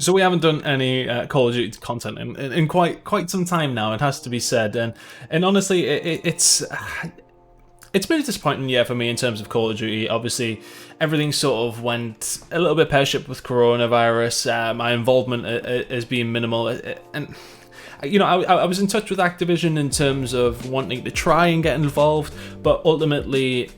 So we haven't done any Call of Duty content in quite some time now. It has to be said, and honestly, it's been disappointing, yeah, for me in terms of Call of Duty. Obviously, everything sort of went a little bit pear-shaped with coronavirus. My involvement has been minimal, and I was in touch with Activision in terms of wanting to try and get involved, but ultimately,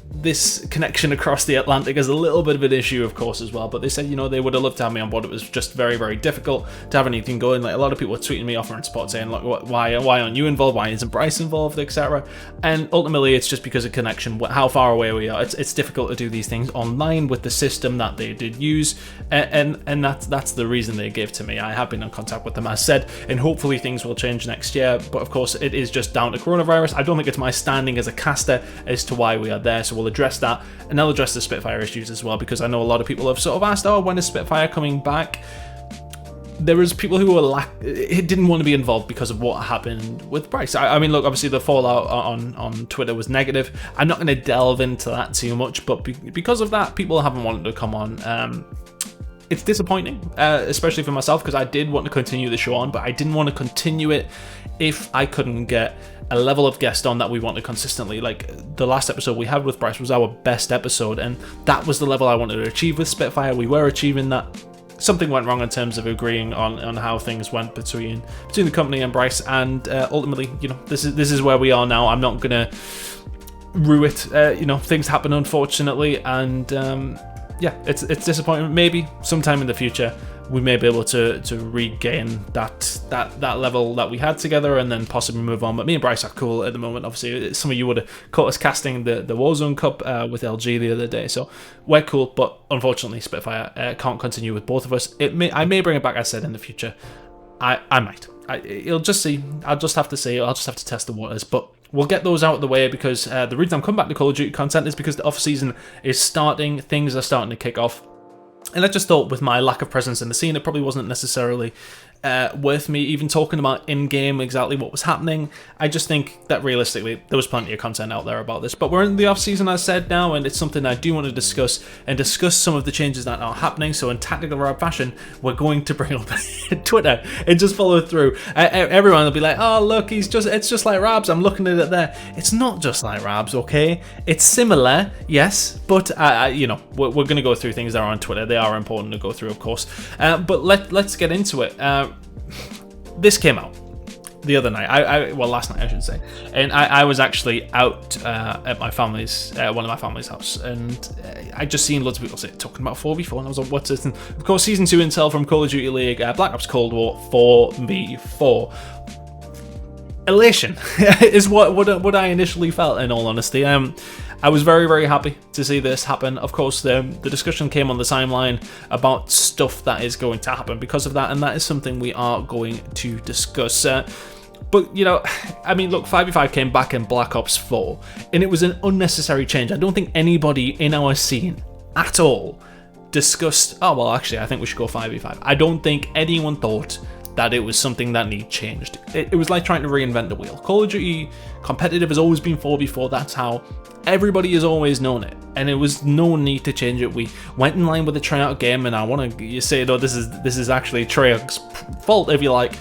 this connection across the Atlantic is a little bit of an issue, of course, as well. But they said, they would have loved to have me on board. It was just very, very difficult to have anything going. Like, a lot of people were tweeting me offering support, saying, "Look, why aren't you involved? Why isn't Bryce involved, etc." And ultimately, it's just because of connection, how far away we are. It's difficult to do these things online with the system that they did use, and that's the reason they gave to me. I have been in contact with them, as said, and hopefully things will change next year. But of course, it is just down to coronavirus. I don't think it's my standing as a caster as to why we are there. So we'll address that, and I'll address the Spitfire issues as well, because I know a lot of people have sort of asked, "Oh, when is Spitfire coming back?" There was people who were didn't want to be involved because of what happened with Bryce. I mean, look, obviously the fallout on Twitter was negative. I'm not going to delve into that too much, but because of that, people haven't wanted to come on. It's disappointing, especially for myself, because I did want to continue the show on, but I didn't want to continue it if I couldn't get a level of guest on that we wanted consistently. Like, the last episode we had with Bryce was our best episode, and that was the level I wanted to achieve with Spitfire. We were achieving that. Something went wrong in terms of agreeing on how things went between the company and Bryce, and ultimately, this is where we are now. I'm not gonna rue it. Things happen, unfortunately, and yeah, it's disappointing. Maybe sometime in the future we may be able to regain that level that we had together, and then possibly move on. But me and Bryce are cool at the moment. Obviously, some of you would have caught us casting the Warzone Cup with LG the other day, so we're cool. But unfortunately, Spitfire can't continue with both of us. I may bring it back, as I said, in the future. I might. You'll just see. I'll just have to see. I'll just have to test the waters. But we'll get those out of the way, because the reason I'm coming back to Call of Duty content is because the off season is starting. Things are starting to kick off. And I just thought, with my lack of presence in the scene, it probably wasn't necessarily worth me even talking about in-game exactly what was happening. I just think that realistically, there was plenty of content out there about this. But we're in the off-season, as said, now, and it's something I do want to discuss some of the changes that are happening. So in tactical rap fashion, we're going to bring up Twitter and just follow through. Everyone will be like, "Oh, look, it's just like Rabs. I'm looking at it there." It's not just like Rabs, okay? It's similar, yes, but we're going to go through things that are on Twitter. They are important to go through, of course. But let's get into it. This came out the other night. Last night, I should say. And I was actually out at my family's, one of my family's house, and I just seen loads of people talking about 4v4, and I was like, "What's this?" And of course, Season 2 intel from Call of Duty League, Black Ops Cold War 4v4. Elation is what I initially felt, in all honesty. I was very, very happy to see this happen. Of course, the discussion came on the timeline about stuff that is going to happen because of that, and that is something we are going to discuss. But, I mean, look, 5v5 came back in Black Ops 4, and it was an unnecessary change. I don't think anybody in our scene at all discussed, "Oh, well, actually, I think we should go 5v5. I don't think anyone thought that it was something that needed changed. It was like trying to reinvent the wheel. Call of Duty competitive has always been 4v4. That's how everybody has always known it, and it was no need to change it. We went in line with the Treyarch game, and I want to say, "No, this is actually Treyarch's fault, if you like,"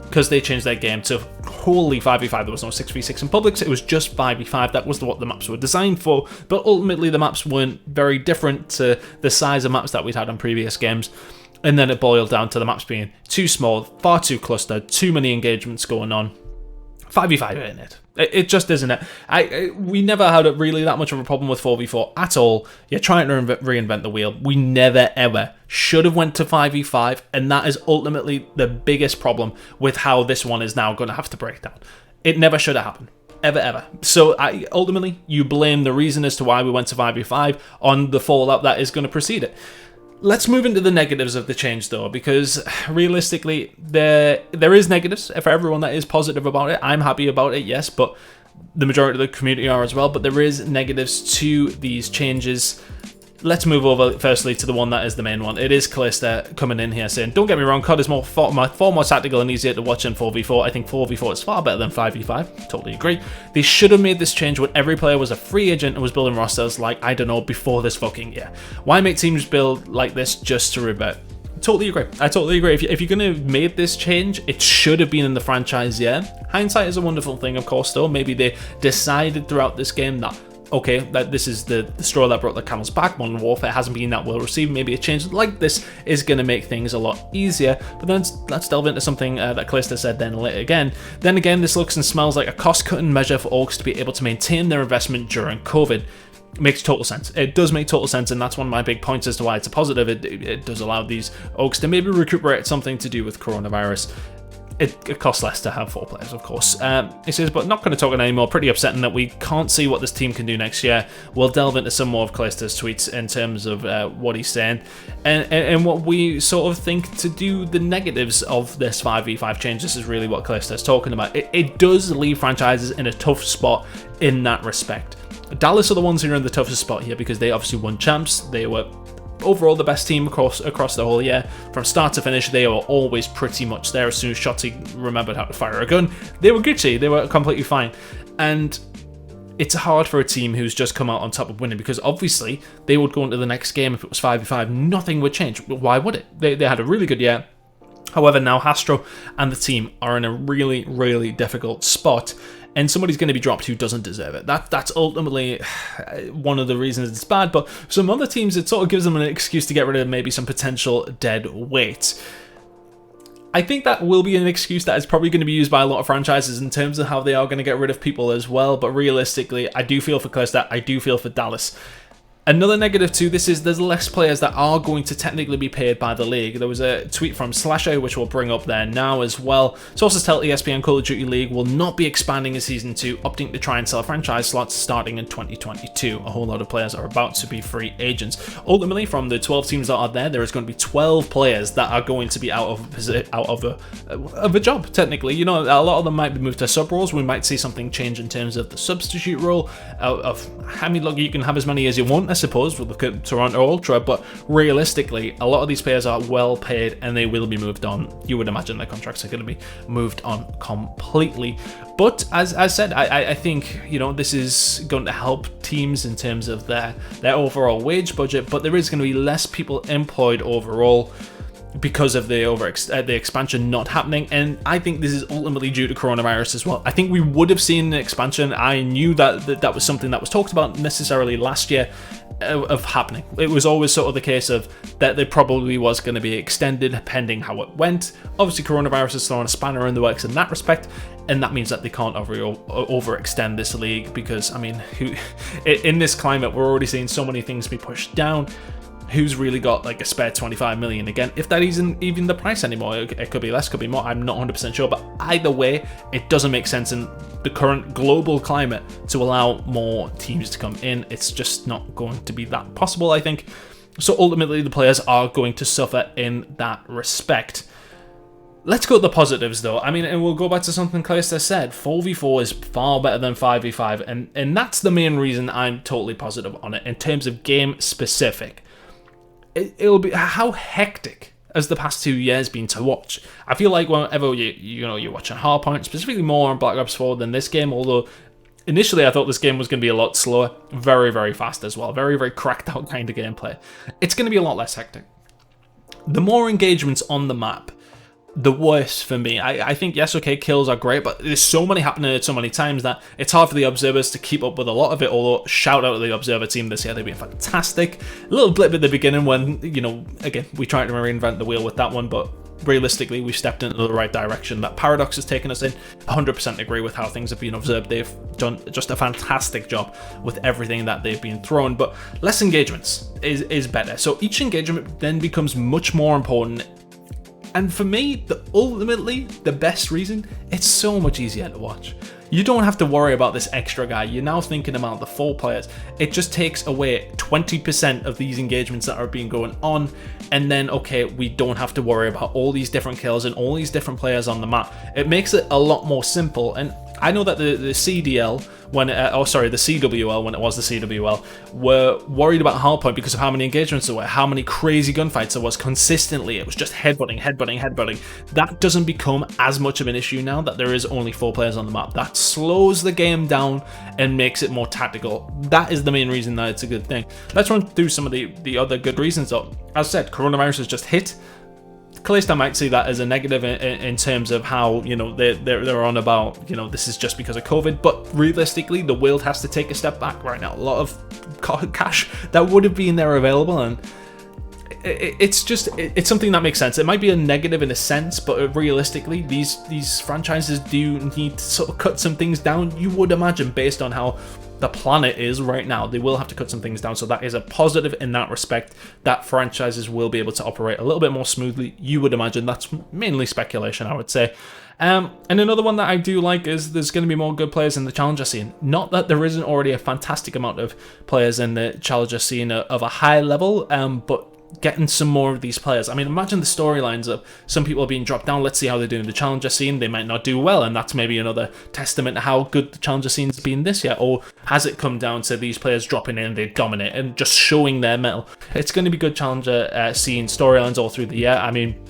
because they changed their game to wholly 5v5. There was no 6v6 in publics. It was just 5v5. That was what the maps were designed for. But ultimately, the maps weren't very different to the size of maps that we'd had on previous games. And then it boiled down to the maps being too small, far too clustered, too many engagements going on. 5v5 ain't it. It just isn't it. We never had really that much of a problem with 4v4 at all. You're trying to reinvent the wheel. We never, ever should have went to 5v5, and that is ultimately the biggest problem with how this one is now going to have to break down. It never should have happened. Ever. So ultimately, you blame the reason as to why we went to 5v5 on the fallout that is going to precede it. Let's move into the negatives of the change, though, because realistically, there is negatives for everyone that is positive about it. I'm happy about it, yes, but the majority of the community are as well. But there is negatives to these changes. Let's move over firstly to the one that is the main one. It is Calista coming in here saying, "Don't get me wrong, COD is far more tactical and easier to watch than 4v4. I think 4v4 is far better than 5v5. Totally agree. They should have made this change when every player was a free agent and was building rosters like, I don't know, before this fucking year. Why make teams build like this just to revert totally agree. I totally agree. If you're going to make this change, it should have been in the franchise, yeah. Hindsight is a wonderful thing, of course, though. Maybe they decided throughout this game that, okay, that this is the straw that brought the camel's back. Modern Warfare hasn't been that well received. Maybe a change like this is going to make things a lot easier. But then let's delve into something that Calista said then again. Then again, this looks and smells like a cost-cutting measure for orgs to be able to maintain their investment during COVID. Makes total sense. It does make total sense, and that's one of my big points as to why it's a positive. It does allow these orgs to maybe recuperate something to do with coronavirus. It costs less to have 4 players, of course. It says, but not going to talk it anymore. Pretty upsetting that we can't see what this team can do next year. We'll delve into some more of Calista's tweets in terms of what he's saying and what we sort of think to do the negatives of this 5v5 change. This is really what Calista's talking about. It does leave franchises in a tough spot in that respect. Dallas are the ones who are in the toughest spot here because they obviously won champs. They were overall the best team across the whole year. From start to finish, they were always pretty much there. As soon as Shotzi remembered how to fire a gun, they were Gucci. They were completely fine. And it's hard for a team who's just come out on top of winning, because obviously they would go into the next game if it was 5v5. Nothing would change. Why would it? They had a really good year. However, now Hastro and the team are in a really, really difficult spot, and somebody's going to be dropped who doesn't deserve it. That's ultimately one of the reasons it's bad, but some other teams, it sort of gives them an excuse to get rid of maybe some potential dead weight. I think that will be an excuse that is probably going to be used by a lot of franchises in terms of how they are going to get rid of people as well, but realistically, I do feel for Calista, I do feel for Dallas. Another negative to this is there's less players that are going to technically be paid by the league. There was a tweet from Slasher, which we'll bring up there now as well. Sources tell ESPN Call of Duty League will not be expanding in Season 2, opting to try and sell franchise slots starting in 2022. A whole lot of players are about to be free agents. Ultimately, from the 12 teams that are there is going to be 12 players that are going to be out of a job, technically. You know, a lot of them might be moved to sub roles. We might see something change in terms of the substitute role. I mean, look, you can have as many as you want, I suppose. We'll look at Toronto Ultra, but realistically, a lot of these players are well paid and they will be moved on. You would imagine their contracts are going to be moved on completely. But as I said, I think, you know, this is going to help teams in terms of their overall wage budget, but there is going to be less people employed overall because of the expansion not happening, and I think this is ultimately due to coronavirus as well. I think we would have seen an expansion. I knew that was something that was talked about necessarily last year of happening. It was always sort of the case of that there probably was going to be extended pending how it went. Obviously, coronavirus has thrown a spanner in the works in that respect, and that means that they can't overextend this league because, I mean, in this climate, we're already seeing so many things be pushed down. Who's really got like a spare 25 million? Again, if that isn't even the price anymore, it could be less, could be more, I'm not 100% sure, but either way, it doesn't make sense in the current global climate to allow more teams to come in. It's just not going to be that possible, I think. So ultimately, the players are going to suffer in that respect. Let's go to the positives, though. I mean, and we'll go back to something Calista said. 4v4 is far better than 5v5, and that's the main reason I'm totally positive on it in terms of game specific. It'll be how hectic has the past 2 years been to watch. I feel like whenever you're watching Hardpoint, specifically more on Black Ops 4 than this game, although initially I thought this game was going to be a lot slower, very, very fast as well, very, very cracked out kind of gameplay. It's going to be a lot less hectic. The more engagements on the map, the worse for me. I think, yes, okay, kills are great, but there's so many happening at so many times that it's hard for the observers to keep up with a lot of it, although shout out to the observer team this year, they've been fantastic. A little blip at the beginning when, you know, again, we tried to reinvent the wheel with that one, but realistically, we've stepped into the right direction that Paradox has taken us in. 100% agree with how things have been observed. They've done just a fantastic job with everything that they've been thrown, but less engagements is better. So each engagement then becomes much more important. And for me, ultimately, the best reason, it's so much easier to watch. You don't have to worry about this extra guy. You're now thinking about the 4 players. It just takes away 20% of these engagements that are being going on. And then, okay, we don't have to worry about all these different kills and all these different players on the map. It makes it a lot more simple. And I know that the CDL, the CWL, when it was the CWL, were worried about Hardpoint because of how many engagements there were, how many crazy gunfights there was consistently. It was just headbutting. That doesn't become as much of an issue now that there is only 4 players on the map. That slows the game down and makes it more tactical. That is the main reason that it's a good thing. Let's run through some of the other good reasons though. As I said, coronavirus has just hit. Callisto might see that as a negative in terms of how, you know, they're on about, you know, this is just because of COVID, but realistically, the world has to take a step back right now. A lot of cash that would have been there available, and it's something that makes sense. It might be a negative in a sense, but realistically, these franchises do need to sort of cut some things down. You would imagine, based on how the planet is right now, they will have to cut some things down. So that is a positive in that respect, that franchises will be able to operate a little bit more smoothly. You would imagine. That's mainly speculation, I would say. And another one that I do like is there's going to be more good players in the challenger scene. Not that there isn't already a fantastic amount of players in the challenger scene of a high level, but getting some more of these players. I mean, imagine the storylines of some people are being dropped down. Let's see how they do in the challenger scene. They might not do well, and that's maybe another testament to how good the challenger scene's been this year. Or has it come down to these players dropping in, they dominate, and just showing their mettle? It's going to be good challenger scene storylines all through the year. I mean,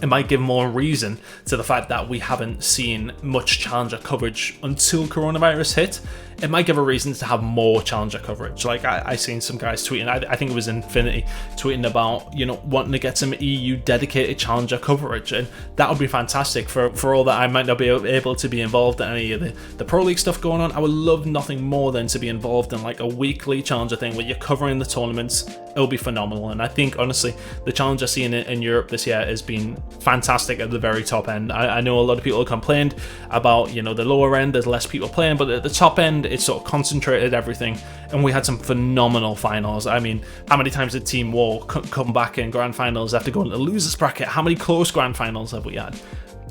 it might give more reason to the fact that we haven't seen much challenger coverage until coronavirus hit. It might give a reason to have more challenger coverage. Like I seen some guys tweeting, I think it was Infinity, tweeting about, you know, wanting to get some EU dedicated challenger coverage, and that would be fantastic for all that I might not be able to be involved in any of the Pro League stuff going on. I would love nothing more than to be involved in like a weekly challenger thing where you're covering the tournaments. It'll be phenomenal, and I think honestly the challenger scene in Europe this year has been fantastic at the very top end. I know a lot of people complained about, you know, the lower end, there's less people playing, but at the top end it's sort of concentrated everything, and we had some phenomenal finals. I mean, how many times did Team War come back in grand finals after going to the losers bracket? How many close grand finals have we had?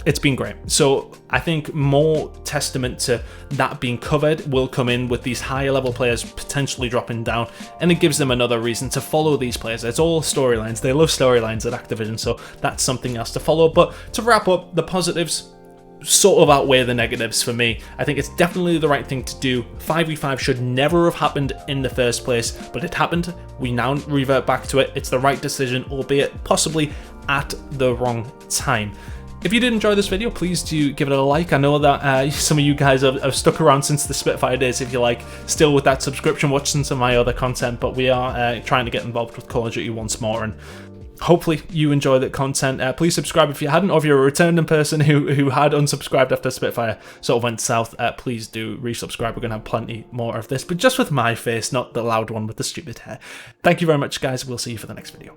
It's been great. So I think more testament to that being covered will come in with these higher level players potentially dropping down, and it gives them another reason to follow these players. It's all storylines. They love storylines at Activision, so that's something else to follow. But to wrap up, the positives sort of outweigh the negatives for me. I think it's definitely the right thing to do. 5v5 should never have happened in the first place, but it happened. We now revert back to it. It's the right decision, albeit possibly at the wrong time. If you did enjoy this video, please do give it a like. I know that some of you guys have stuck around since the Spitfire days, if you like, still with that subscription, watching some of my other content, but we are trying to get involved with Call of Duty once more, and hopefully you enjoy that content. Please subscribe if you hadn't, or if you're a returning person who had unsubscribed after Spitfire sort of went south, please do resubscribe. We're going to have plenty more of this, but just with my face, not the loud one with the stupid hair. Thank you very much, guys. We'll see you for the next video.